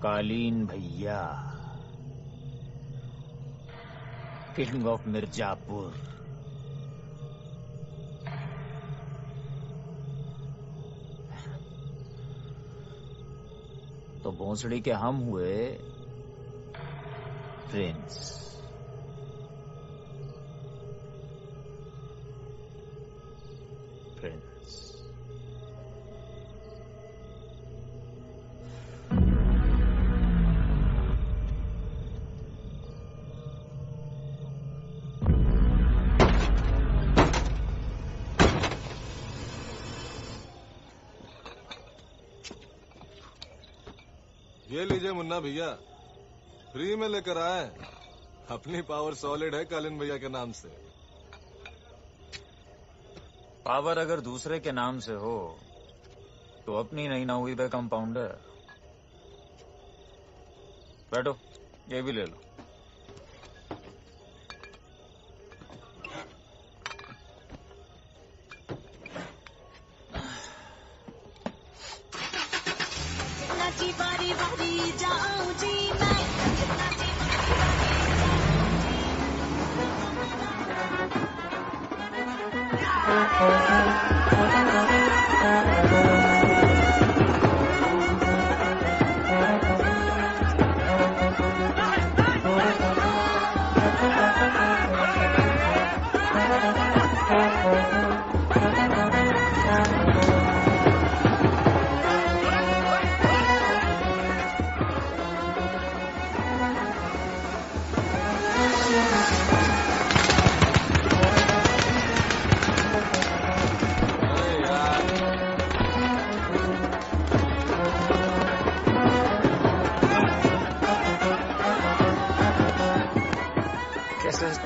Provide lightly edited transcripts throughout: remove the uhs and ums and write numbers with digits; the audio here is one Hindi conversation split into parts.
कालीन भैया, किंग ऑफ मिर्जापुर। तो भोंसड़ी के हम हुए प्रिंस। ये लीजिए मुन्ना भैया, फ्री में लेकर आए। अपनी पावर सॉलिड है कालीन भैया के नाम से। पावर अगर दूसरे के नाम से हो तो अपनी नहीं ना हुई बे कंपाउंडर। बैठो, ये भी ले लो। बारी बारी जाऊं जी मैं।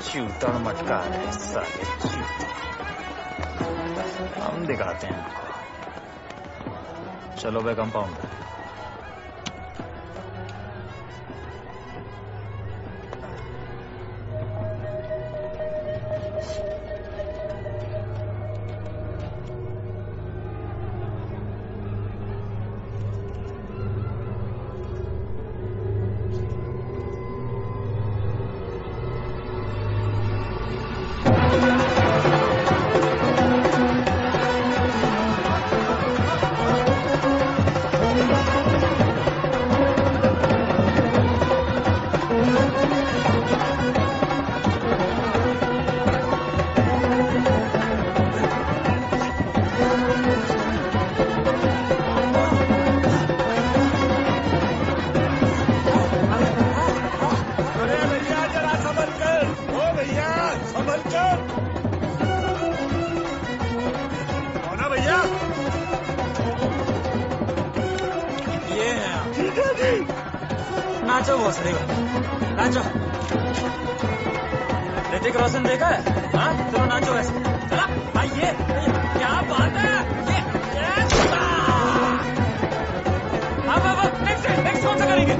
चूतड़ मटका है साले चूतड़। हम दिखाते हैं इनको। चलो बे कंपाउंडर। नाचो भोसड़ी में, नाचो। ऋतिक रोशन देखा है? हाँ, चलो नाचो वैसे। चला भाई, ये क्या बात है? अब नेक्स्ट कौन सा करेंगे?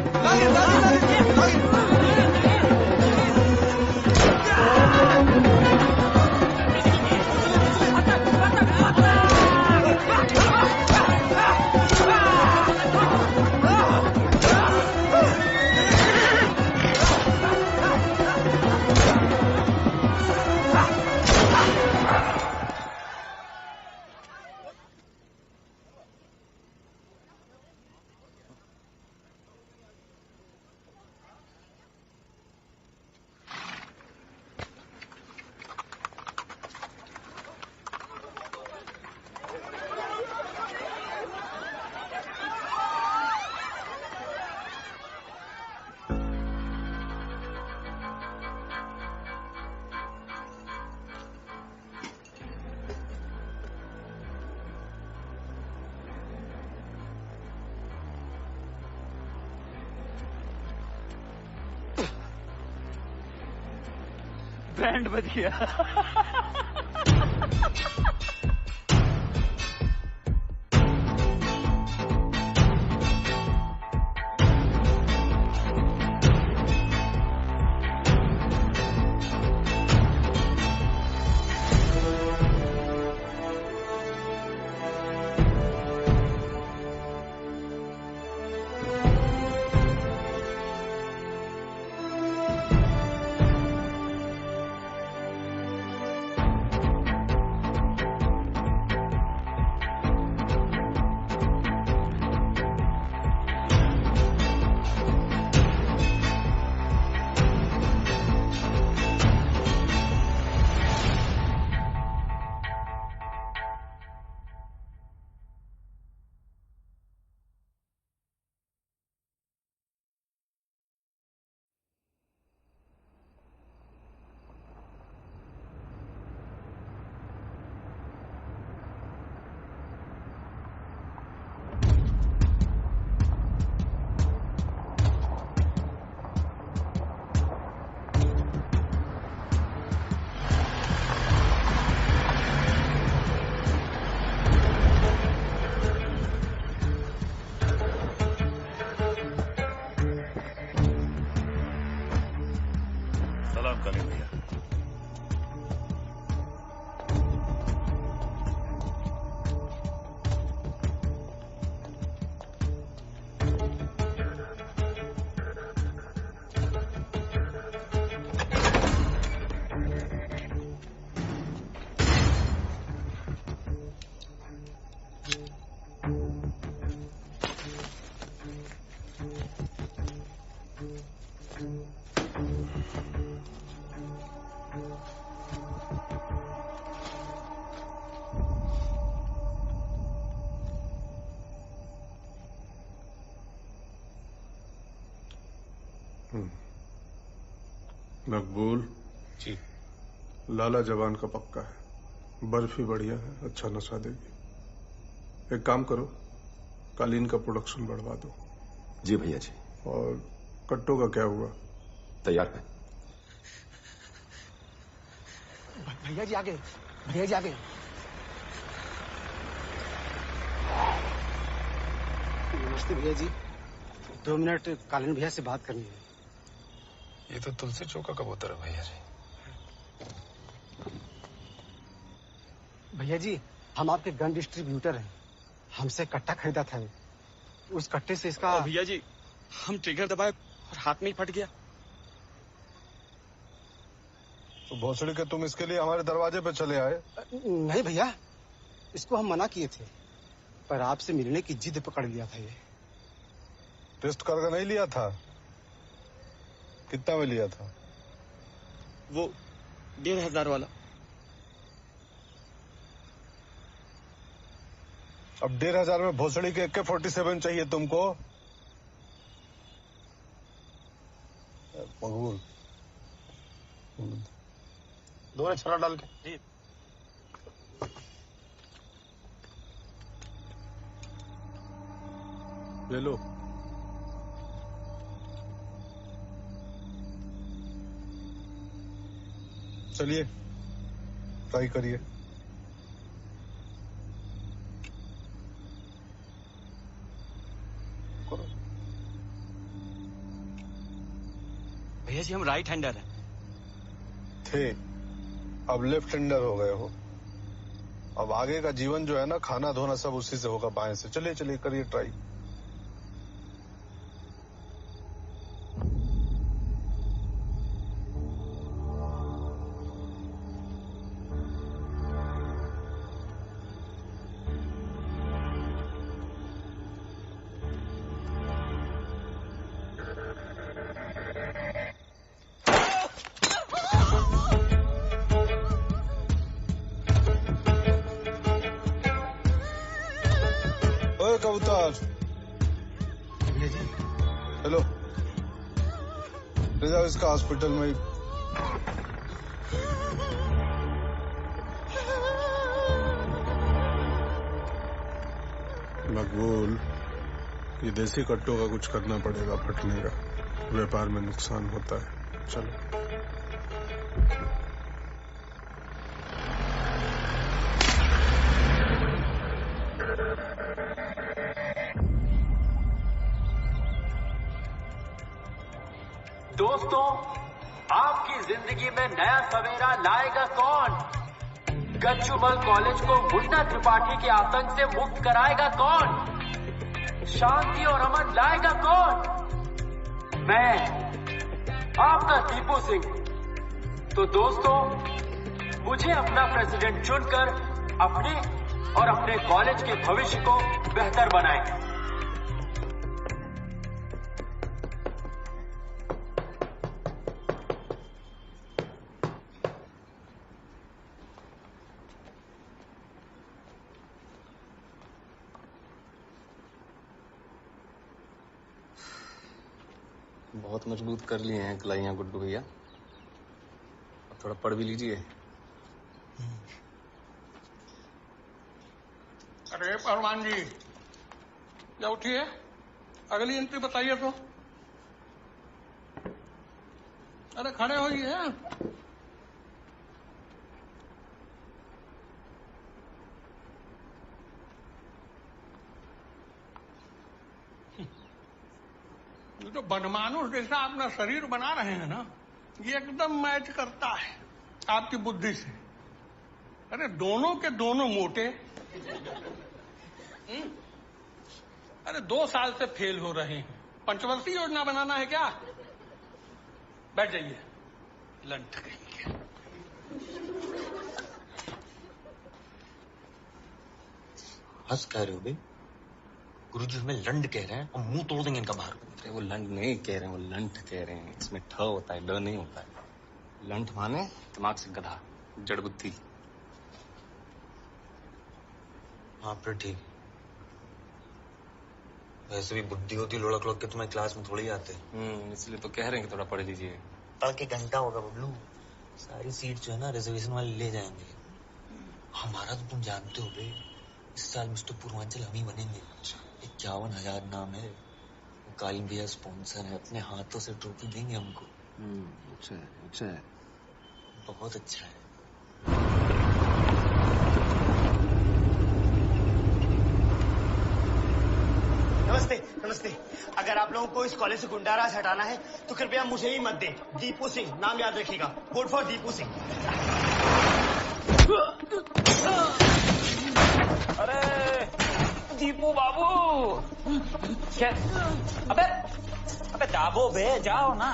बैंड बज गया। सलाम कालीन भैया। मकबूल जी। लाला जवान का पक्का है, बर्फी बढ़िया है, अच्छा नशा देगी। एक काम करो, कालीन का प्रोडक्शन बढ़वा दो। जी भैया जी। और कट्टों का क्या हुआ? तैयार है। भैया जी आगे, भैया जी आगे। नमस्ते भैया जी, 2 मिनट कालीन भैया से बात करनी है। ये तो तुलसी चौक का कबूतर है भैया जी। भैया जी, हम आपके गन डिस्ट्रीब्यूटर हैं, हमसे कट्टा खरीदा था, उस कट्टे से इसका। भैया जी, हम ट्रिगर दबाए और हाथ में ही फट गया। तो भोसड़ी के तुम इसके लिए हमारे दरवाजे पे चले आए? नहीं भैया, इसको हम मना किए थे, पर आपसे मिलने की जिद पकड़ लिया था ये। टेस्ट करके नहीं लिया था? कितना में लिया था? वो 1,500 वाला। अब 1,500 में भोसड़ी के AK-47 चाहिए तुमको? मकबूल, दो छड़ा डाल के। जी। ले लो। चलिए, ट्राई करिए। भैया जी, हम राइट हैंडर हैं। थे, अब लेफ्ट हैंडर हो गए हो। अब आगे का जीवन जो है ना, खाना धोना सब उसी से होगा, बाएं से। चलिए चलिए, करिए ट्राई। कबूतर, हेलो, ले जाओ इसका हॉस्पिटल में ही। मकबूल, ये देसी कट्टों का कुछ करना पड़ेगा, फटने का। व्यापार में नुकसान होता है। चलो। दोस्तों, आपकी जिंदगी में नया सवेरा लाएगा कौन? गच्चूमल कॉलेज को मुन्ना त्रिपाठी के आतंक से मुक्त कराएगा कौन? शांति और अमन लाएगा कौन? मैं, आपका दीपू सिंह। तो दोस्तों, मुझे अपना प्रेसिडेंट चुनकर अपने और अपने कॉलेज के भविष्य को बेहतर बनाएं। बहुत मजबूत कर लिए हैं कलाइयां गुड्डू भैया। अब थोड़ा पढ़ भी लीजिए। अरे पहलवान जी, क्या उठिए, अगली एंट्री बताइए तो। अरे खड़े होइए। ये तो बनमानुष जैसा अपना शरीर बना रहे हैं ना, ये एकदम मैच करता है आपकी बुद्धि से। अरे दोनों के दोनों मोटे। अरे 2 साल से फेल हो रहे हैं, पंचवर्षीय योजना बनाना है क्या? बैठ जाइए, लंठ कहेंगे। हंस कह रहे हो बे? गुरुजी हमें लंड कह रहे हैं और मुंह तोड़ देंगे इनका बाहर। अरे वो लंड नहीं कह रहे हैं, वो लंठ कह रहे हैं। इसमें ठ होता है, ड नहीं होता है। लंठ माने दिमाग से गधा, जड़ बुद्धि। हाँ फिर ठीक। वैसे भी बुद्धि होती लुढ़क लुढ़क के तुम्हें क्लास में थोड़ी आते। इसलिए तो कह रहे हैं कि थोड़ा पढ़ लीजिए। तड़के घंटा होगा बबलू। सारी सीट जो है ना रिजर्वेशन वाले ले जाएंगे। हमारा तो तुम जानते हो बे, इस साल मिस्टर पूर्वांचल हम ही बनेंगे। 51,000 नाम है। वो कालीन भैया स्पॉन्सर है, अपने हाथों से ट्रॉफी देंगे हमको। अच्छा है, अच्छा है। बहुत अच्छा है। नमस्ते नमस्ते। अगर आप लोगों को इस कॉलेज से गुंडाराज हटाना है तो कृपया मुझे ही मत दें। दीपू सिंह नाम याद रखिएगा। Vote for Deepu Singh. अरे दीपू बाबू, क्या? अबे अबे दाबो बे, जाओ ना।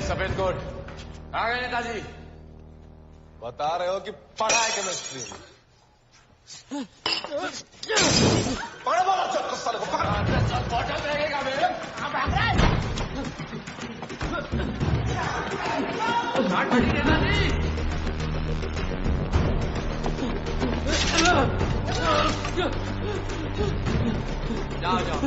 सफेद कोट आ गए नेताजी। बता रहे हो कि पढ़ा है केमिस्ट्री? पकड़ो बोलो, चल साले को पकड़। बॉटल रहेगा मेरे। नेताजी जाओ जाओ।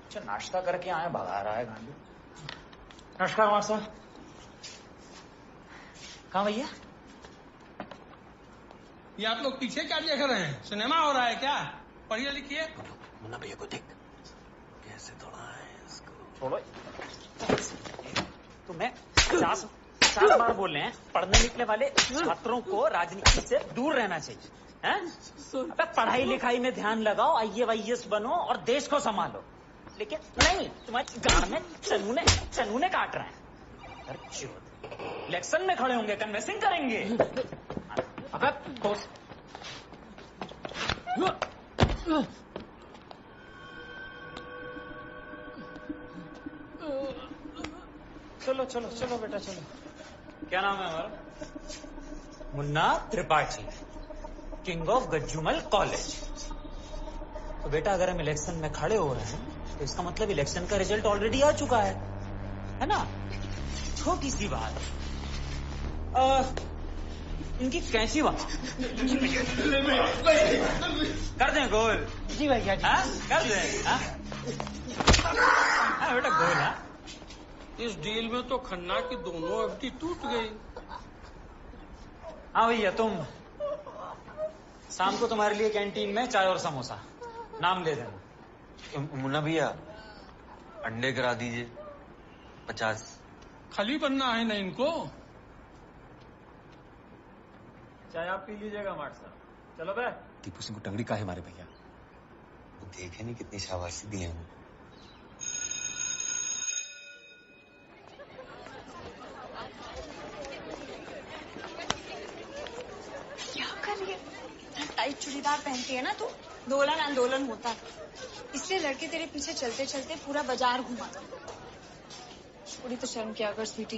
अच्छा नाश्ता करके आए, भगा रहा है गांधी। नमस्कार मास्टर। कहाँ भैया? ये आप लोग पीछे क्या देख रहे हैं? सिनेमा हो रहा है क्या? पढ़िए लिखिए। मुन्ना भैया को देख कैसे तोड़ा है इसको। छोड़ो, तुम्हें 50 बार बोल रहे हैं पढ़ने निकले वाले छात्रों को राजनीति से दूर रहना चाहिए। हैं? अबे पढ़ाई लिखाई में ध्यान लगाओ, IAS बनो और देश को संभालो। लेकिन नहीं, तुम्हारे गांव में चनूने काट रहे हैं। इलेक्शन में खड़े होंगे, कन्वेंसिंग करेंगे। अबे दोस्त, चलो चलो चलो बेटा चलो। क्या नाम है हमारा? Munna Tripathi, king of Gajjumal college. तो बेटा अगर हम इलेक्शन में खड़े हो रहे हैं तो इसका मतलब इलेक्शन का रिजल्ट ऑलरेडी आ चुका है ना? छोटी सी बात, इनकी कैंची वहां कर दें गोल। जी भैया जी। कर दें। बेटा गोल है। इस डील में तो खन्ना की दोनों अवधि टूट गई। हाँ भैया, तुम शाम को तुम्हारे लिए कैंटीन में चाय और समोसा, नाम ले देना। मुन्ना भैया अंडे करा दीजिए 50। खाली बनना है ना इनको। चाय आप पी लीजिएगा मार्ट साहब। चलो बे। टीपू सिंह को टंगड़ी का है हमारे भैया। वो देखे नहीं कितनी शाबाशी दी है। क्या कर रही है? टाइट चूड़ीदार पहनती है ना तू, दोलन आंदोलन होता है, इसलिए लड़के तेरे पीछे चलते चलते पूरा बाजार घुमा। थोड़ी तो शर्म किया कर स्वीटी,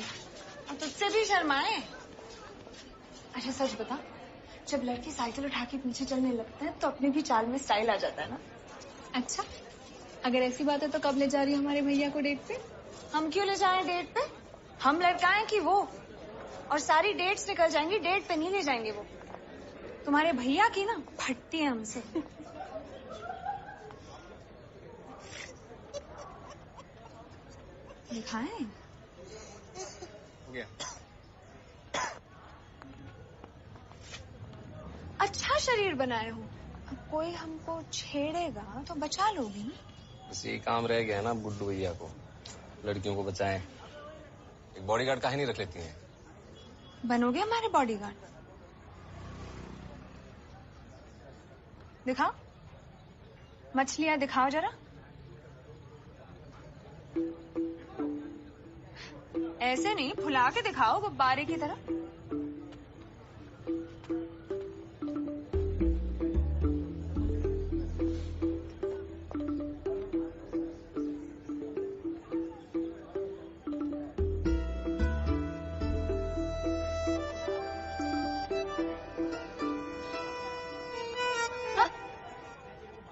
और तुझसे भी शर्माए। अच्छा सच बता, जब लड़के साइकिल उठा के पीछे चलने लगते हैं तो अपने भी चाल में स्टाइल आ जाता है ना? अच्छा, अगर ऐसी बात है तो कब ले जा रही है हमारे भैया को डेट पे? हम क्यों ले जाएं डेट पे? हम लड़काएं कि वो? और सारी डेट्स निकल जाएंगी, डेट पे नहीं ले जाएंगे वो। तुम्हारे भैया की ना फटती है हमसे। दिखाएं? हो गया। अच्छा शरीर बनाए हो, अब कोई हमको छेड़ेगा तो बचा लोगे ना? बस यही काम रह गया है ना गुड्डू भैया को, लड़कियों को बचाएं। एक बॉडीगार्ड काहे नहीं रख लेती हैं? बनोगे हमारे बॉडीगार्ड? दिखाओ मछलियां, दिखाओ जरा। ऐसे नहीं, फुला के दिखाओ गुब्बारे की तरह।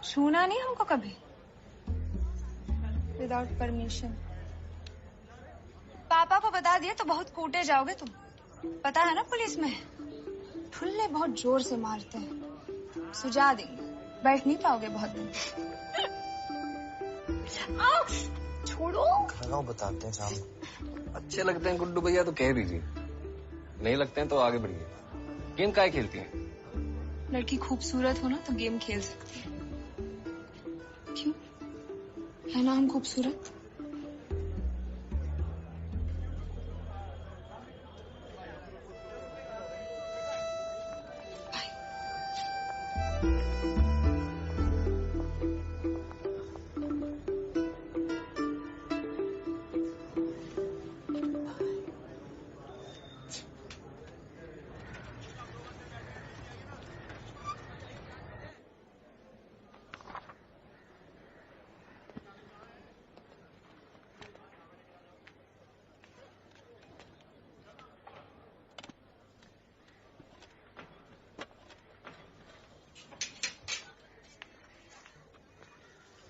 छूना नहीं हमको कभी विदाउट परमिशन। पापा को बता दिए तो बहुत कूटे जाओगे तुम, पता है ना पुलिस में ठुल्ले बहुत जोर से मारते हैं, सुझा देंगे, बैठ नहीं पाओगे बहुत दिन। छोड़ो। खाना बताते हैं शाम को। अच्छे लगते हैं गुड्डू भैया तो कह दीजिए, नहीं लगते हैं तो आगे बढ़िए। गेम काहे खेलती हैं? लड़की खूबसूरत हो ना तो गेम खेल सकती है। क्यों, है ना हम खूबसूरत?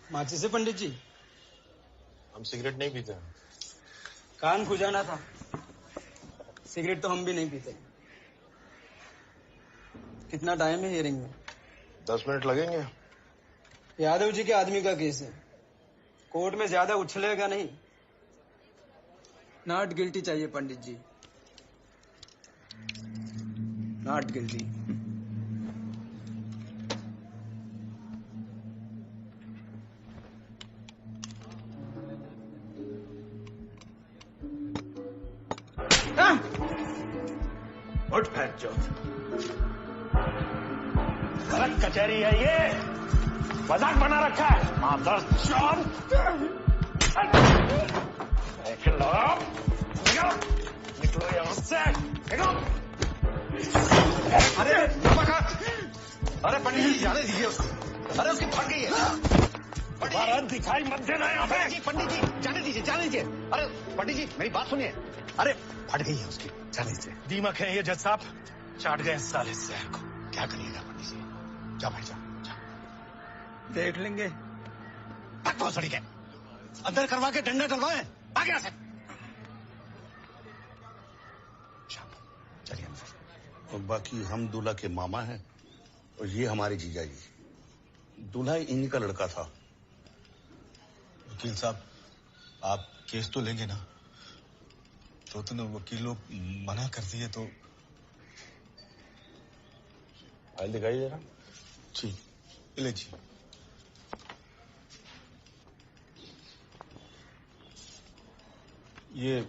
माची से पंडित जी, हम सिगरेट नहीं पीते हैं। कान खुजाना था, सिगरेट तो हम भी नहीं पीते। कितना टाइम है हियरिंग में? 10 मिनट लगेंगे। यादव जी के आदमी का केस है, कोर्ट में ज्यादा उछलेगा नहीं। नॉट गिल्टी चाहिए पंडित जी, नॉट गिल्टी। उठ फेंक जो गलत कचहरी है ये, मजाक बना रखा है। मादर चौथ, निकलो यहाँ से, निकलो। अरे पंडित जी जाने दीजिए उसको, अरे उसकी फट गई है। दोबारा दिखाई मत देना यहाँ पे। पंडित जी जाने दीजिए, जाने दीजिए। अरे पंडित जी मेरी बात सुनिए, अरे फट गई है उसकी, जाने दीजिए। दीमक है ये जज साहब, चाट गए साले से को। क्या करिएगा पंडित जी, जाओ भाई जाओ। देख लेंगे। बहुत सड़ी के अंदर करवा के डंडा डलवाए, आगे आ सकते। चलिए अंदर। और बाकी हम दूल्हा के मामा हैं और ये हमारे जीजा जी। दूल्हा इन्हीं का लड़का था। वकील साहब आप केस तो लेंगे ना? तो वकील लोग मना कर दिए तो। फाइल दिखाइए जरा। जी ले जी। ये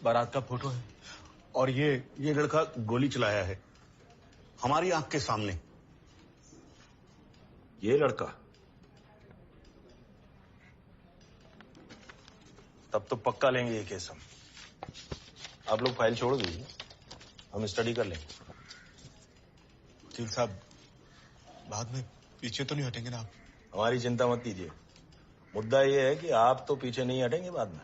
बारात का फोटो है और ये लड़का गोली चलाया है हमारी आंख के सामने। ये लड़का तब तो पक्का लेंगे ये केस हम। आप लोग फाइल छोड़ दीजिए, हम स्टडी कर लेंगे। वकील साहब बाद में पीछे तो नहीं हटेंगे ना आप? हमारी चिंता मत कीजिए, मुद्दा ये है कि आप तो पीछे नहीं हटेंगे बाद में।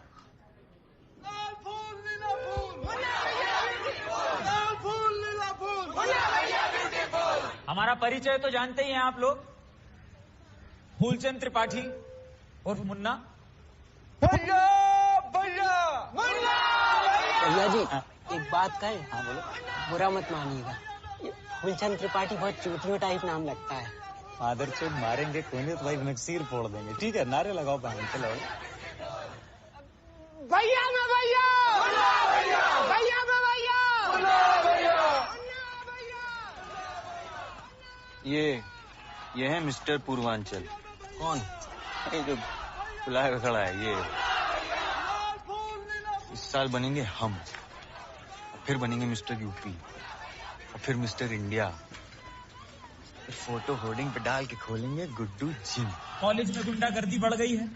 हमारा परिचय तो जानते ही हैं आप लोग, फूलचंद त्रिपाठी और मुन्ना। भैया जी एक बात कहें? हाँ बोलो। बुरा मत मानिएगा, फूलचंद त्रिपाठी बहुत चूतियों टाइप नाम लगता है। फादर चोद मारेंगे कोई नहीं तो भाई नक्सीर फोड़ देंगे। ठीक है, नारे लगाओ बहन। चलो भैया ना भैया, भैया ये है मिस्टर पूर्वांचल। कौन? ये जो बुलाया हुआ खड़ा है, ये। इस साल बनेंगे हम, फिर बनेंगे मिस्टर यूपी, और फिर मिस्टर इंडिया, फिर फोटो होर्डिंग पे डाल के खोलेंगे गुड्डू जिम। कॉलेज में गुंडागर्दी बढ़ गई है,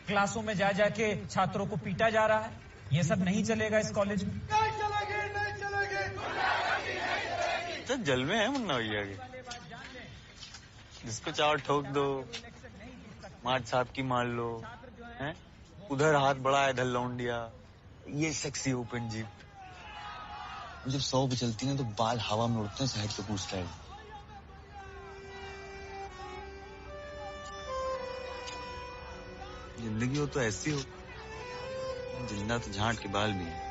क्लासों में जा जाके छात्रों को पीटा जा रहा है। ये सब नहीं चलेगा इस कॉलेज में। तो जलवे हैं मुन्ना भैया के, जिसको चाहो ठोक दो, मार्च साहब की मार लो, हैं? उधर हाथ बढ़ा है, इधर लौंडिया। ये सेक्सी ओपन जीप जब 100 पे चलती है तो बाल हवा में उड़ते हैं, शाहिद कपूर स्टाइल। जिंदगी हो तो ऐसी हो, जिंदा तो झांट के बाल भी है।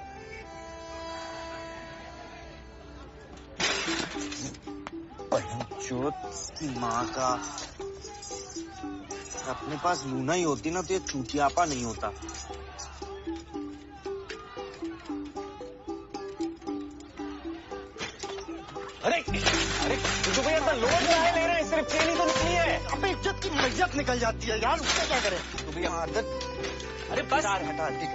की माँ का, अपने पास लूना ही होती ना तो ये चूतियापा नहीं होता। अरे तो भैया इतना लोड लाए ले रहे हैं, सिर्फ ट्रेन ही तो निकली है। अबे इज्जत की मैयत निकल जाती है यार, उसका क्या करें? तो भैया आदत। अरे बस हटा दे।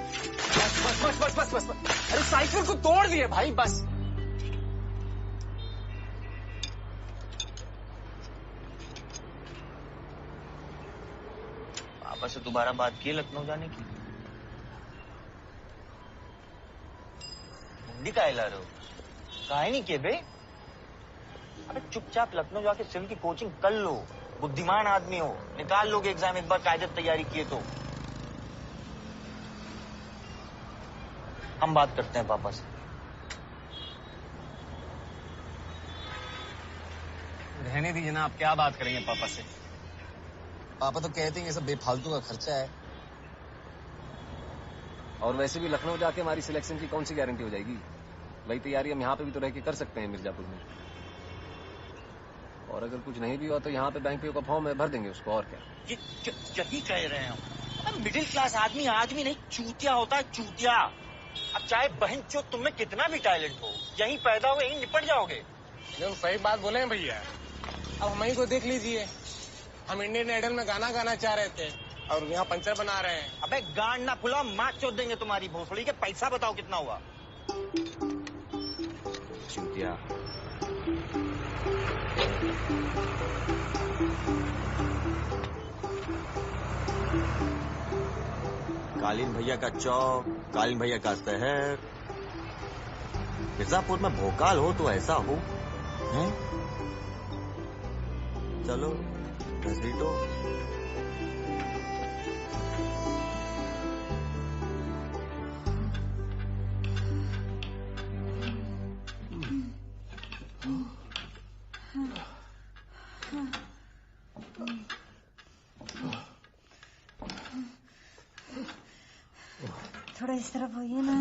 बस। अरे साइकिल को तोड़ दिए भाई, बस। पापा से दोबारा बात की लखनऊ जाने की? मुंडी काहे ला रहे हो? काहे नहीं किए बे? अबे चुपचाप लखनऊ जाके सिविल की कोचिंग कर लो। बुद्धिमान आदमी हो, निकाल लोगे एग्जाम एक बार कायदे तैयारी किए तो। हम बात करते हैं पापा से। रहने दीजिए ना, आप क्या बात करेंगे पापा से? पापा तो कहते हैं ये सब बेफालतू का खर्चा है। और वैसे भी लखनऊ जाके हमारी सिलेक्शन की कौन सी गारंटी हो जाएगी? वही तैयारी हम यहाँ पे भी तो रह के कर सकते हैं मिर्जापुर में। और अगर कुछ नहीं भी हुआ तो यहाँ पे बैंक पे का फॉर्म है, भर देंगे उसको, और क्या। यही कह रहे हैं हम। मिडिल क्लास आदमी आदमी नहीं, चूतिया होता है, चूतिया। अब चाहे बहन चो तुम में कितना भी टैलेंट हो, यहीं पैदा हो यहीं निपट जाओगे। एकदम सही बात बोले हैं भैया। अब हम ही को देख लीजिए, हम इंडियन आइडल में गाना गाना चाह रहे थे और यहाँ पंचर बना रहे हैं। अबे गांड ना फुलाओ, माँ चोद देंगे तुम्हारी भोसड़ी के। पैसा बताओ कितना हुआ? चूतिया। कालीन भैया का चौक, कालीन भैया का शहर। मिर्जापुर में भोकाल हो तो ऐसा हो, हैं? चलो घसीटो। थोड़ा इस तरफ होइए ना।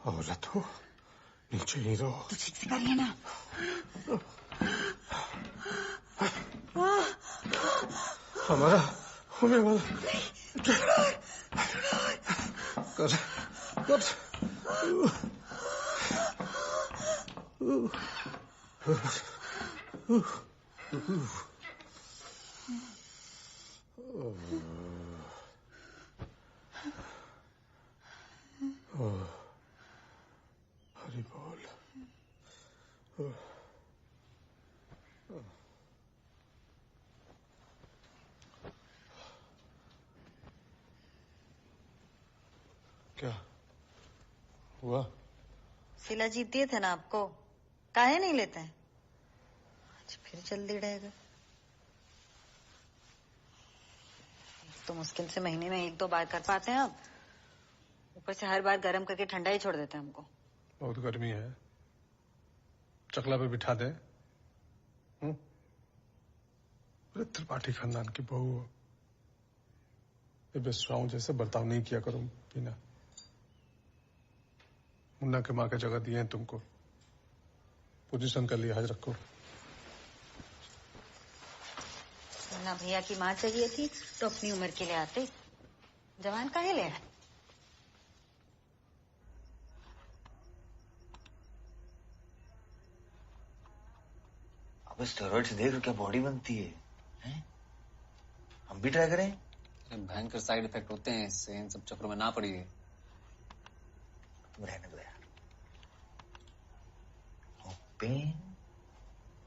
औरत हो, नीचे ही रहो। तो ठीक से करिए ना। हमारा होने वाला कर हरि बोल। क्या हुआ? सिला जीत दिए थे ना आपको, काहे नहीं लेते हैं? आज फिर जल्दी रहेगा। तो मुश्किल से महीने में 1-2 बार कर पाते हैं अब, ऊपर से हर बार गर्म करके ठंडा ही छोड़ देते हैं हमको। बहुत गर्मी है, चकला पे बिठा दे। त्रिपाठी खानदान की बहू हो, बेस्वाओं जैसे बर्ताव नहीं किया करो मीना। मुन्ना के माँ का जगह दिए हैं तुमको, पोजीशन का लिहाज रखो। मुन्ना भैया की माँ चाहिए थी तो अपनी उम्र के लिए आते, जवान काहे ले आए? अब स्टेरॉइड्स देख क्या बॉडी बनती है, हैं? हम भी ट्राई करें? भयंकर साइड इफेक्ट होते हैं इससे, इन सब चक्रों में ना पड़िए। तुम रहने दो यार। No pain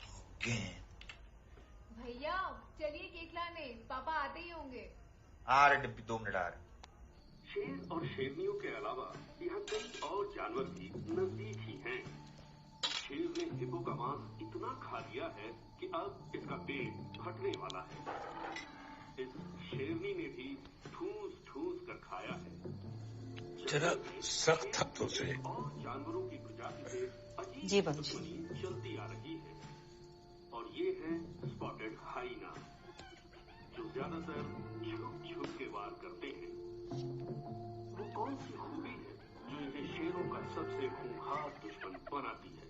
no gain. भैया चलिए केक लाने, पापा आते ही होंगे। आ रहे डिब्बी, 2 मिनट आ रहे। शेर और शेरनियों के अलावा यहाँ कई और जानवर भी नजदीक ही हैं। शेर ने हिप्पो का मांस इतना खा लिया है कि अब इसका पेट फटने वाला है। इस शेरनी ने भी ठूस ठूस कर खाया है। जरा सख्त हाथों से। और जानवरों की प्रजाति से अजीब जी बाबूजी चलती आ रही है, और ये है स्पॉटेड हाइना, जो ज्यादातर छुप छुप के वार करते हैं। वो कौन सी खूबी है जो इन्हें शेरों का सबसे खूंखार दुश्मन बनाती है?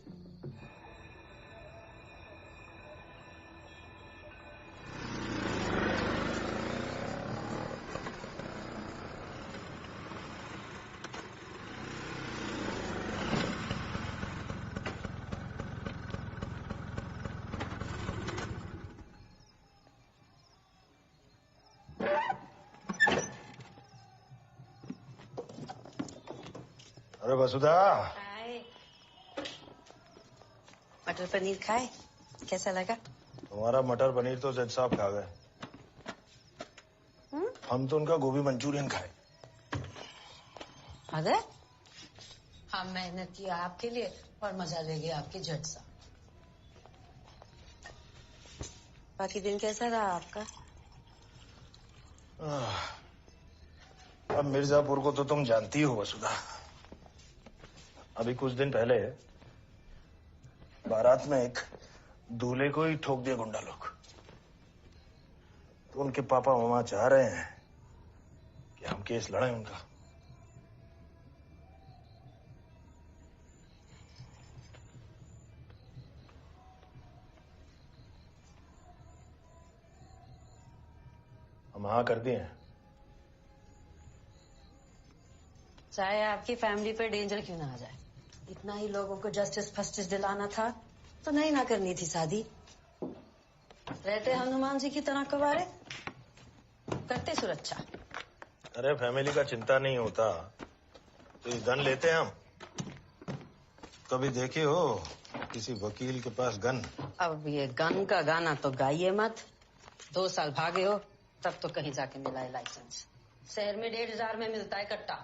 अरे वसुधा, मटर पनीर खाए, कैसा लगा? तुम्हारा मटर पनीर तो जज साहब खा गए। हम तो उनका गोभी मंचूरियन खाए। अरे हम मेहनत किया आपके लिए और मजा ले गए आपके जज साहब। बाकी दिन कैसा रहा आपका? अब मिर्जापुर को तो तुम जानती हो वसुधा। अभी कुछ दिन पहले बारात में एक दूल्हे को ही ठोक दिया गुंडा लोग। तो उनके पापा मामा चाह रहे हैं कि हम केस लड़ें उनका। हम हाँ कर दिए हैं। चाहे आपकी फैमिली पे डेंजर क्यों ना आ जाए, इतना ही लोगों को जस्टिस फस्टिस दिलाना था तो नहीं ना करनी थी शादी। रहते हनुमान जी की तरह कवारे, करते सुरक्षा। अरे फैमिली का चिंता नहीं होता तो ये गन लेते हैं हम। कभी देखे हो किसी वकील के पास गन? अब ये गन का गाना तो गाइए मत। 2 साल भागे हो तब तो कहीं जाके मिला है लाइसेंस। शहर में 1,500 में मिलता है कट्टा।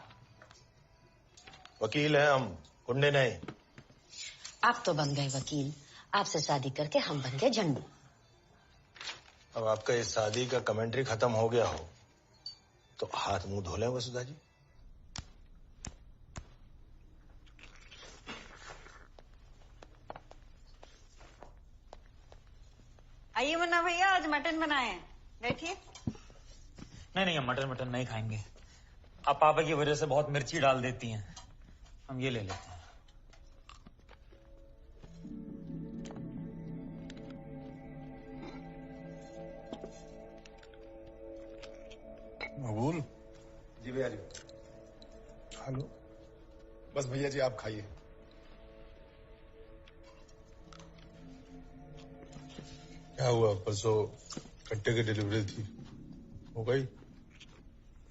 वकील है हम, गुंडे नहीं। आप तो बन गए वकील, आपसे शादी करके हम बन गए झंडू। अब आपका इस शादी का कमेंट्री खत्म हो गया हो तो हाथ मुंह धो लें वसुधा जी। आइए मुन्ना भैया, आज मटन बनाए हैं, बैठिए। नहीं हम मटन नहीं खाएंगे। आप पापा की वजह से बहुत मिर्ची डाल देती हैं, हम ये ले लेते हैं। मकबूल जी भैया जी। हेलो। बस भैया जी आप खाइए। क्या हुआ? परसों कट्टे की डिलीवरी थी, हो गई?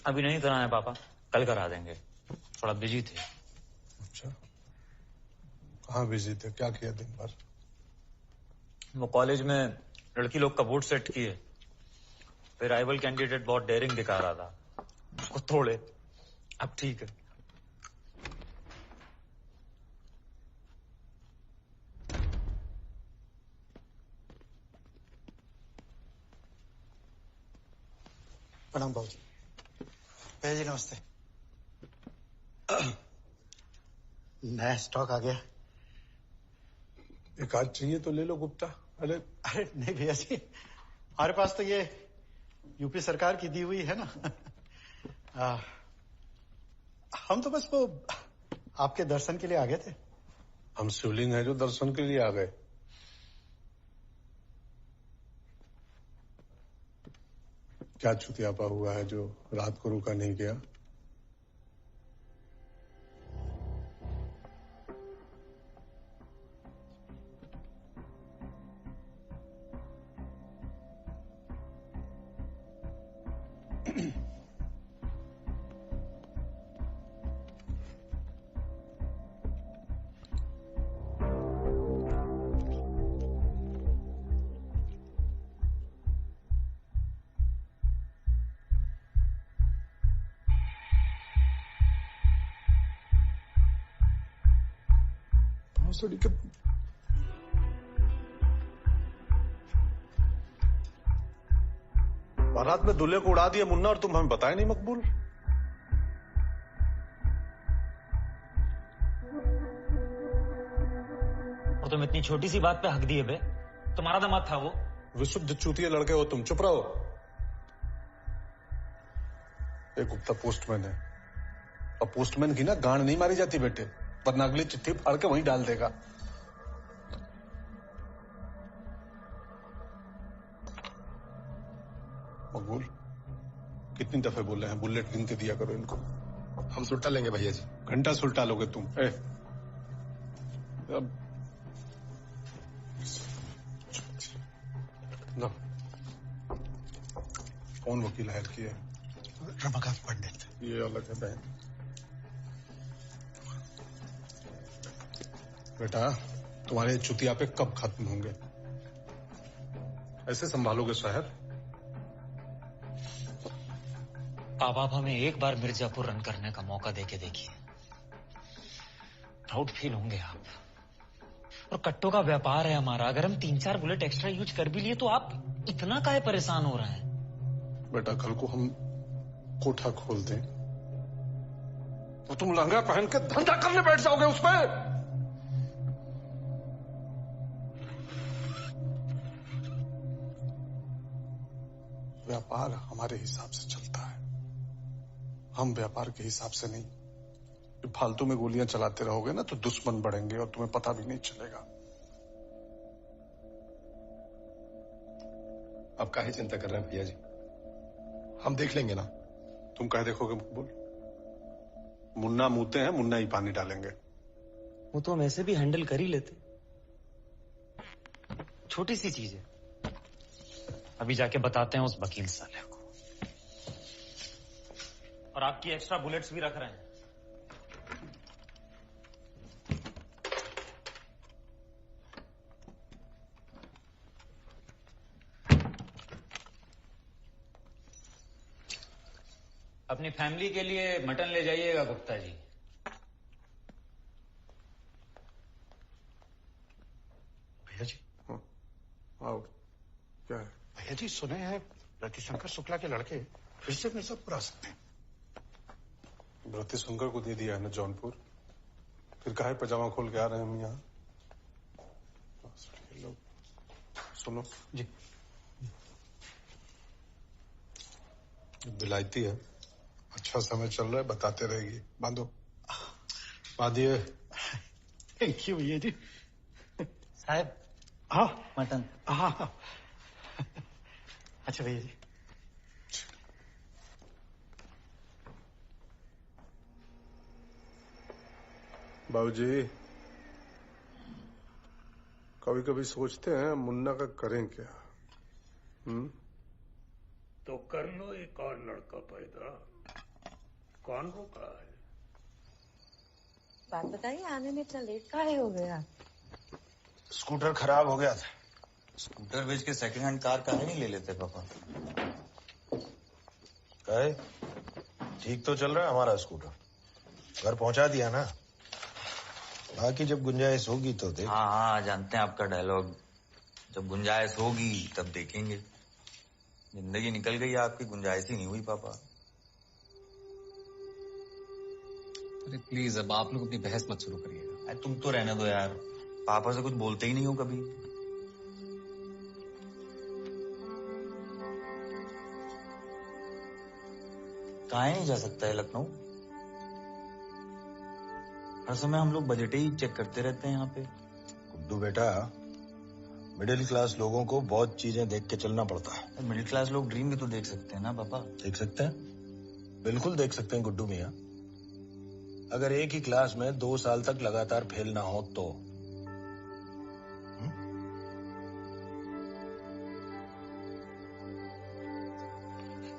अभी नहीं कराना है पापा, कल करा देंगे, थोड़ा बिजी थे। अच्छा, कहाँ बिजी थे? क्या किया दिन भर? वो कॉलेज में लड़की लोग का वोट सेट किए, फिर राइवल कैंडिडेट बहुत डेयरिंग दिखा रहा था, उसको तोड़े। अब ठीक है। प्रणाम बाबूजी। भैया जी नमस्ते। नया स्टॉक आ गया। एक आध चाहिए तो ले लो गुप्ता। अरे नहीं भैया जी, हमारे पास तो ये यूपी सरकार की दी हुई है ना। हम तो बस वो आपके दर्शन के लिए आ गए थे। हम शिवलिंग है जो दर्शन के लिए आ गए। क्या चुतियापा हुआ है जो रात को रुका नहीं गया? बारात में दूल्हे को उड़ा दिया मुन्ना और तुम हमें बताए नहीं मकबूल। और तुम इतनी छोटी सी बात पे हक दिए बे। तुम्हारा दामाद था वो। विशुद्ध चूतिया लड़के हो तुम, चुप रहो। एक गुप्ता पोस्टमैन है और पोस्टमैन की ना गांड नहीं मारी जाती बेटे, वरना अगली चिट्ठी फाड़ के वहीं डाल देगा। मकबूल, कितनी दफे बोल रहे हैं बुलेट गिन के दिया करो इनको। हम सुलटा लेंगे भैया जी। घंटा सुलटा लोगे तुम। अब लो, कौन वकील हायर किया? रमाकांत पंडित। ये अलग है बहन। बेटा, तुम्हारे चुतिया पे कब खत्म होंगे? ऐसे संभालोगे शहर? आप हमें एक बार मिर्जापुर रन करने का मौका देके देखिए, प्राउड फील होंगे आप। और कट्टों का व्यापार है हमारा, अगर हम 3-4 बुलेट एक्स्ट्रा यूज कर भी लिए तो आप इतना काहे परेशान हो रहे हैं? बेटा, कल को हम कोठा खोल दें तो तुम लहंगा पहन के धंधा करने बैठ जाओगे उस पर। व्यापार हमारे हिसाब से चलता है, हम व्यापार के हिसाब से नहीं। फालतू में गोलियां चलाते रहोगे ना तो दुश्मन बढ़ेंगे और तुम्हें पता भी नहीं चलेगा। आप काहे चिंता कर रहे हैं भैया जी, हम देख लेंगे ना। तुम काहे देखोगे मकबूल? मुन्ना मुंहते हैं, मुन्ना ही पानी डालेंगे। वो तो हम ऐसे भी हैंडल कर ही लेते, छोटी सी चीज है। अभी जाके बताते हैं उस वकील साले को। और आपकी एक्स्ट्रा बुलेट्स भी रख रहे हैं। अपनी फैमिली के लिए मटन ले जाइएगा गुप्ता जी। भैया जी। आओ। क्या है? भैया जी, सुने हैं रतिशंकर शुक्ला के लड़के फिर से मिर्जापुर आ सकते हैं। रतिशंकर को दे दिया है ना जौनपुर, फिर काहे पजामा खोल के आ रहे हैं हम यहाँ? लोग सुनो जी। बिलायती है, अच्छा समय चल रहा है, बताते रहेगी। बांधो। बांधिए। थैंक यू भैया जी। साहब। हाँ मटन। हाँ। अच्छा भैया जी। बाबूजी, कभी कभी सोचते हैं मुन्ना का करें क्या? तो कर लो एक और लड़का पैदा, कौन रोका है? बात बताइए, आने में इतना लेट काहे हो गया? स्कूटर खराब हो गया था। स्कूटर बेच के सेकंड हैंड कार काहे नहीं ले लेते पापा? काहे? ठीक तो चल रहा है हमारा स्कूटर, घर पहुंचा दिया ना। बाकी जब गुंजाइश होगी तो देख। हाँ, जानते हैं आपका डायलॉग, जब गुंजाइश होगी तब देखेंगे। जिंदगी निकल गई, आपकी गुंजाइश ही नहीं हुई पापा। अरे प्लीज, अब आप लोग अपनी बहस मत शुरू करिएगा। तुम तो रहने दो यार, पापा से कुछ बोलते ही नहीं हो कभी। कहाँ नहीं जा सकता है लखनऊ? हर समय हम लोग बजट ही चेक करते रहते हैं यहाँ पे। गुड्डू बेटा, मिडिल क्लास लोगों को बहुत चीजें देख के चलना पड़ता है। मिडिल क्लास लोग ड्रीम भी तो देख सकते हैं ना पापा। देख सकते हैं, बिल्कुल देख सकते हैं गुड्डू मियाँ। अगर एक ही क्लास में 2 साल तक लगातार फेल ना हो तो।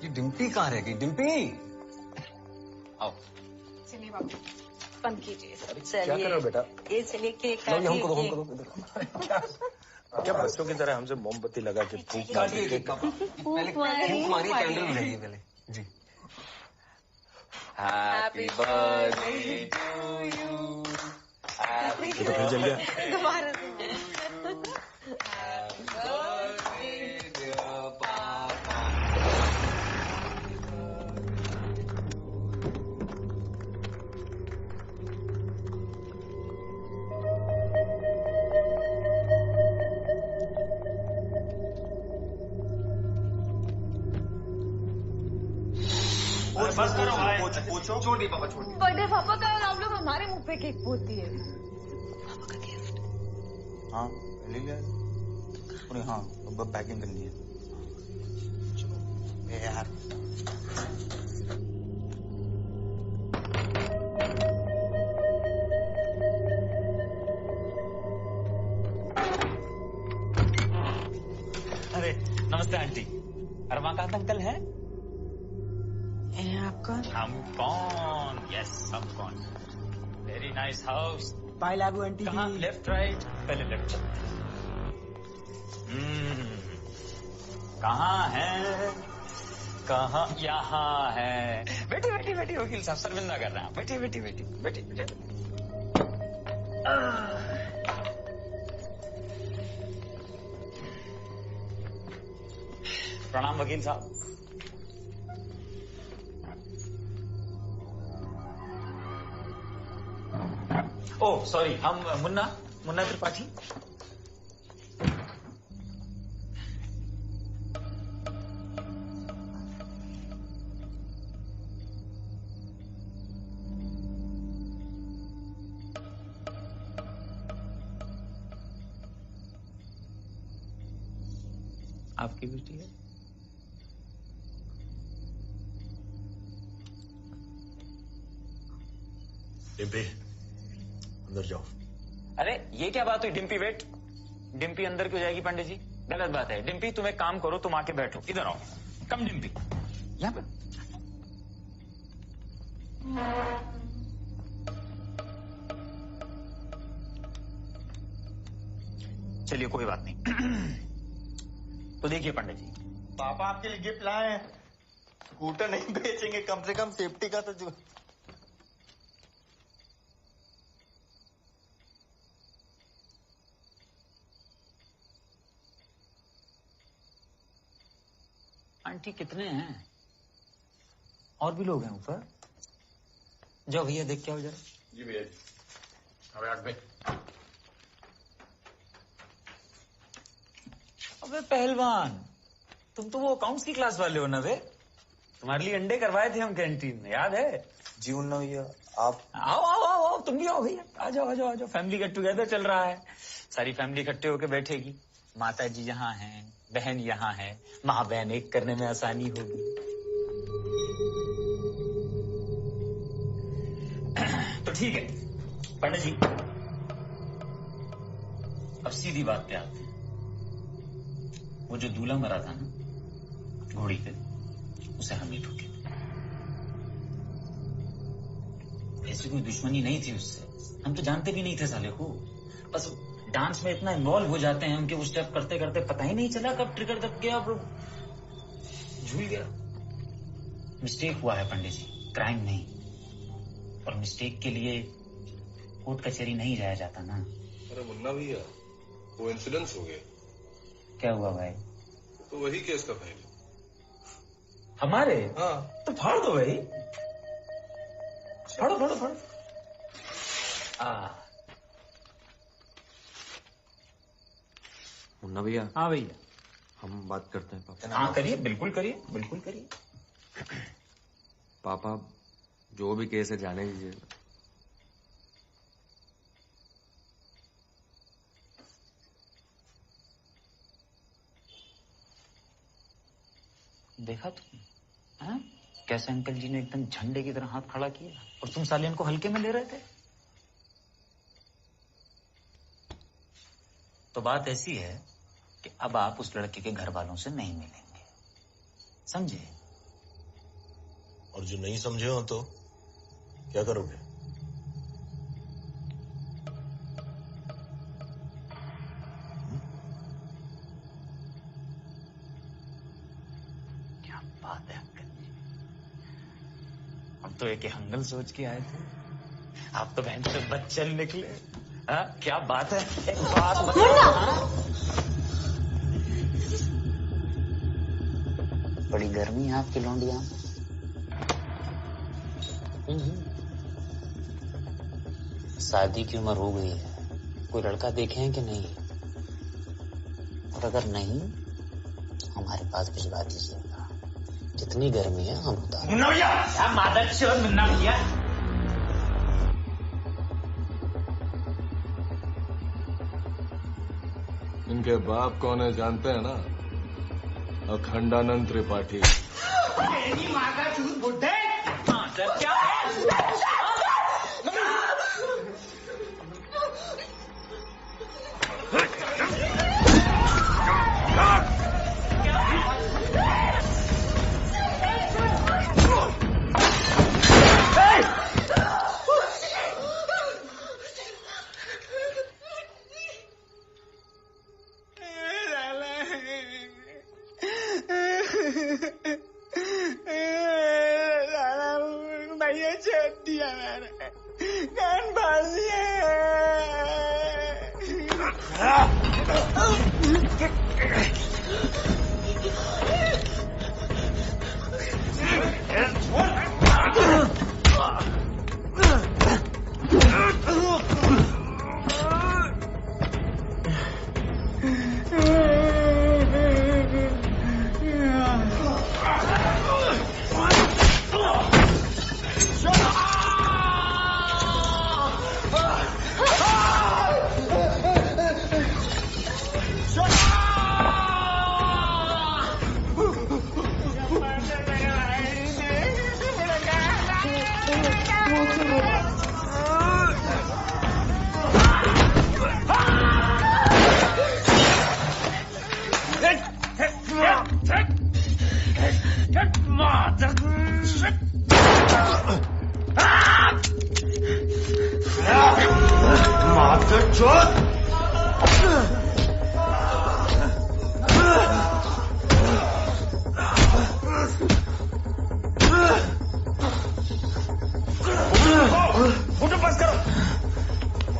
ये डिम्पी कहाँ रह गई? डिम्पी आओ। चलिए बाबू बंद कीजिए। क्या कर रहे हो बेटा? ये चलिए केक क्या बच्चों की तरह हमसे मोमबत्ती लगा के फूक मारी? फूक मारी, कैंडल लगाइए पहले जी। Happy birthday to you. ये तो फिर जल गया। दोबारा बस करो भाई। छोड़ दी पापा, छोड़ दी। बर्थडे पापा का और आप लोग हमारे मुंह पे केक फोड़ती है। हाँ ले लिया। अरे हाँ अब पैकिंग करनी है। चलो यार। अरे नमस्ते आंटी। रमाकांत अंकल है? आप कौन? हम कौन? यस हम कौन। Very nice house. Bye Labu aunty. कहाँ? Left right? पहले लेफ्ट। कहाँ है? कहाँ? यहाँ है। बैठी बैठी बैठी वकील साहब शर्मिंदा कर रहे हैं। बैठी बैठी बैठी बैठी बैठी। प्रणाम वकील साहब। ओह सॉरी, हम मुन्ना त्रिपाठी। आपकी बेटी है? डिम्पी अंदर जाओ। अरे ये क्या बात हुई? डिम्पी वेट। डिम्पी अंदर क्यों जाएगी पंडित जी? गलत बात है। डिम्पी तुम एक काम करो, तुम आके बैठो। इधर आओ। कम डिम्पी यहाँ पे। चलिए कोई बात नहीं। तो देखिए पंडित जी, पापा आपके लिए गिफ्ट लाए हैं। स्कूटर नहीं बेचेंगे, कम से कम सेफ्टी का तो जो। आंटी कितने हैं? और भी लोग हैं ऊपर? जाओ भैया देख के आओ जरा। जी भैया जी। अब आठ में। अबे पहलवान, तुम तो वो अकाउंट्स की क्लास वाले हो ना वे? तुम्हारे लिए अंडे करवाए थे हम कैंटीन में, याद है? जी उन्ना भैया आप आओ आओ आओ आओ, तुम भी आओ भैया। आ जाओ आ जाओ आ जाओ। फैमिली गेट टुगेदर चल रहा है। सारी फैमिली इकट्ठे होकर बैठेगी। माता जी यहाँ हैं, बहन यहाँ है। माँ बहन एक करने में आसानी होगी। तो ठीक है पंडित जी, अब सीधी बात पे आते हैं। वो जो दूल्हा मरा था ना घोड़ी पे, उसे हम ही ठोके। ऐसी कोई दुश्मनी नहीं थी उससे। हम तो जानते भी नहीं थे साले को। बस डांस में इतना इन्वॉल्व हो जाते हैं हम कि वो स्टेप करते करते पता ही नहीं चला कब ट्रिगर दब गया, झूल गया। मिस्टेक हुआ है पंडित जी, क्राइम नहीं। और मिस्टेक के लिए कोर्ट कचहरी नहीं जाया जाता ना। अरे मुन्ना भैया, कोइंसिडेंस हो गया। क्या हुआ भाई? तो वही केस का फाइल हमारे। हाँ तो फाड़ दो भाई, फाड़ो फाड़ो फाड़ो। मुन्ना भैया। हाँ भैया, हम बात करते हैं पापा। हाँ करिए, बिल्कुल करिए, बिल्कुल करिए। पापा जो भी केस है जाने दीजिए। देखा तुम? हाँ? कैसे अंकल जी ने एकदम झंडे की तरह हाथ खड़ा किया और तुम सालियन को हल्के में ले रहे थे। तो बात ऐसी है कि अब आप उस लड़के के घर वालों से नहीं मिलेंगे, समझे? और जो नहीं समझे हो तो क्या करोगे? क्या बात है अंकल जी, हम तो एक हंगल सोच के आए थे, आप तो बहन से बच्चन निकले। हाँ, क्या बात है? एक बात बड़ी गर्मी है आपकी लौंडिया में। शादी की उम्र हो गई है, कोई लड़का देखे हैं कि नहीं? और अगर नहीं हमारे पास भिजवा दीजिएगा, जितनी गर्मी है हम उतार। मुन्ना भैया, मादर चोद मुन्ना भैया। इनके बाप कौन है जानते हैं ना? अखंडानंद त्रिपाठी। तेरी माँ का चूत बुड्ढे। मादर क्या है? भैया छोड़ दिया मैंने, कान फाड़ दिया। बस करो,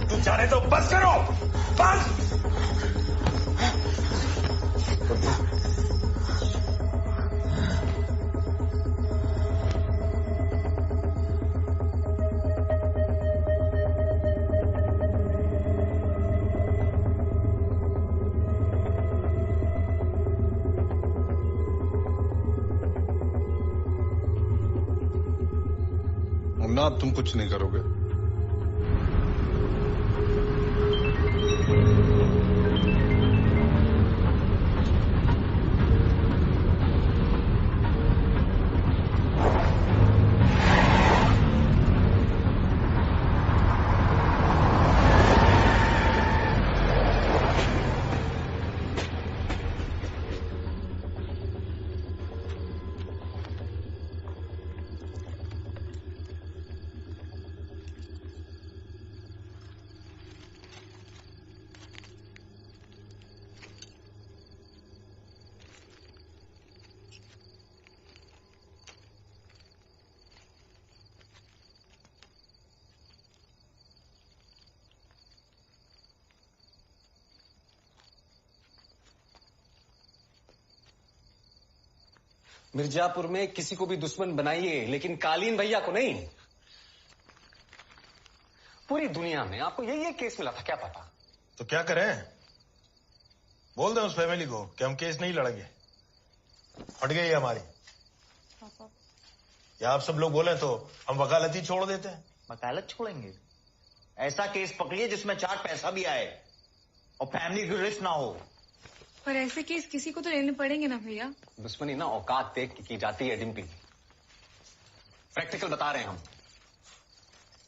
तू जाने तो बस करो, बस। मुन्ना, अब तुम कुछ नहीं करोगे। मिर्जापुर में किसी को भी दुश्मन बनाइए, लेकिन कालीन भैया को नहीं। पूरी दुनिया में आपको यही केस मिला था, क्या पता? तो क्या करें? बोल दें उस फैमिली को कि हम केस नहीं लड़ेंगे, हट गई है हमारी। या आप सब लोग बोले तो हम वकालती छोड़ देते हैं। वकालत छोड़ेंगे? ऐसा केस पकड़िए जिसमें 4 पैसा भी आए और फैमिली की रिस्क ना हो। पर ऐसे केस किसी को तो लेने पड़ेंगे ना भैया। दुश्मनी ना औकात देख के की जाती है डिम्पी। प्रैक्टिकल बता रहे हैं हम।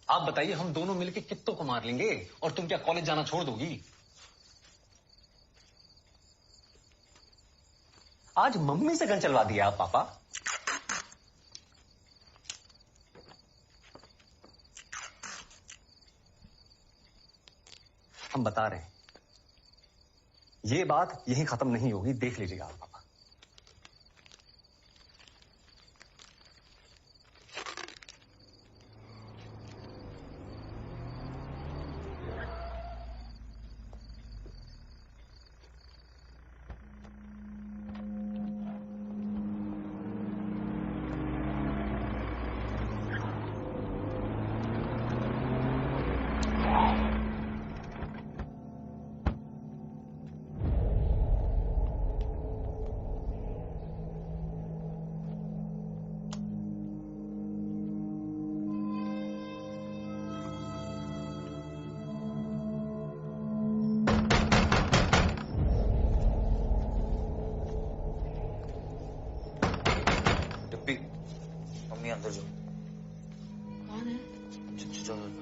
आप बताइए, हम दोनों मिलके कित्तों को मार लेंगे और तुम क्या कॉलेज जाना छोड़ दोगी? आज मम्मी से गन चलवा दिया आप पापा। हम बता रहे हैं, ये बात यहीं खत्म नहीं होगी, देख लीजिएगा आप पापा। मम्मी अंदर जाओ। कौन है?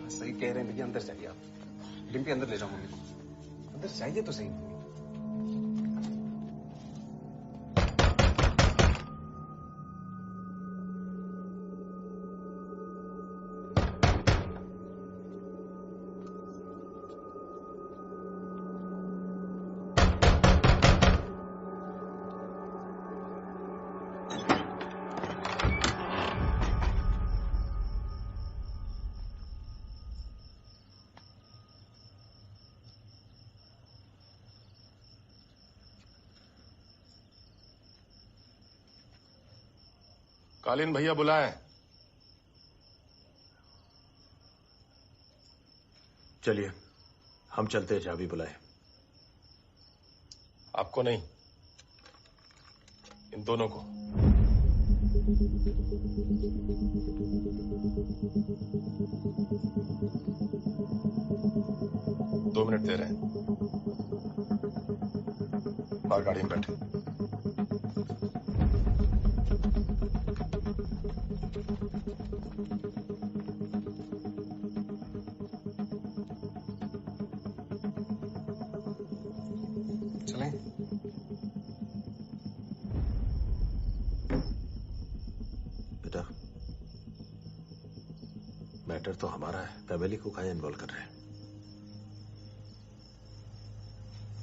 सही कह रहे हैं भैया, अंदर जाइए आप। डिम्पी अंदर ले जाओ मम्मी को। अंदर जाइए तो सही। कालीन भैया बुलाएं। चलिए हम चलते हैं, चाबी बुलाए। आपको नहीं, इन दोनों को। दो मिनट दे रहे हैं, बाहर गाड़ी में बैठे। चलें? बेटा, मैटर तो हमारा है, फैमिली को काहे इन्वॉल्व कर रहे हैं?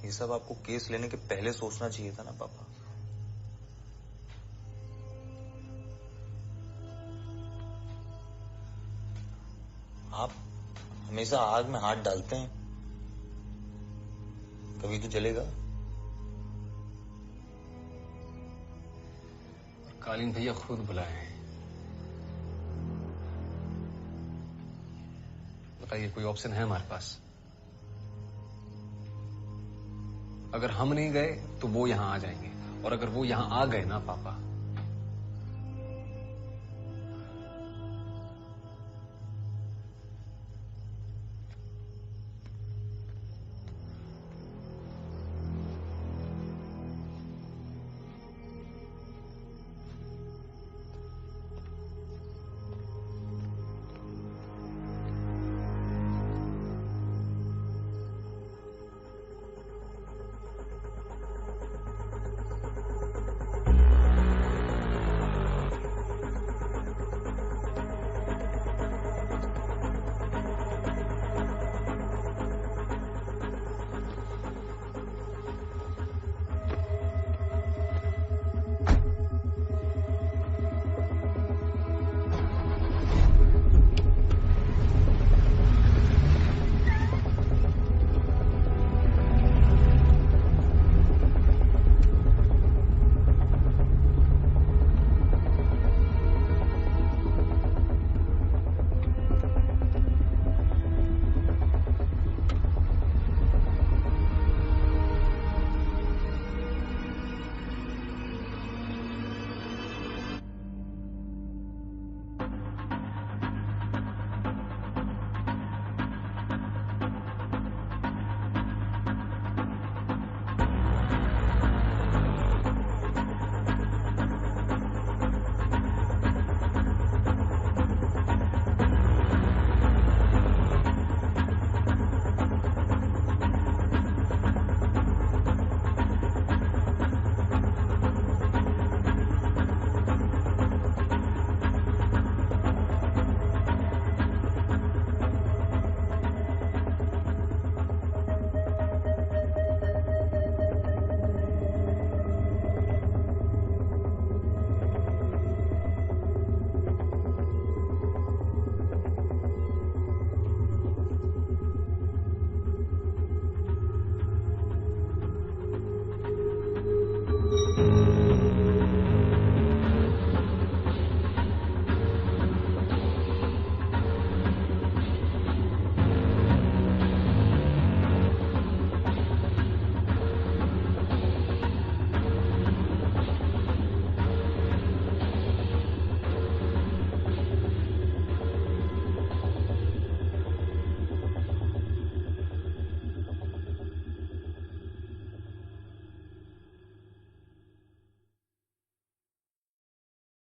ये सब आपको केस लेने के पहले सोचना चाहिए था ना पापा। आप हमेशा आग में हाथ डालते हैं, कभी तो जलेगा। कालीन भैया खुद बुलाए हैं। बताइए, कोई ऑप्शन है हमारे पास? अगर हम नहीं गए तो वो यहां आ जाएंगे, और अगर वो यहां आ गए ना पापा,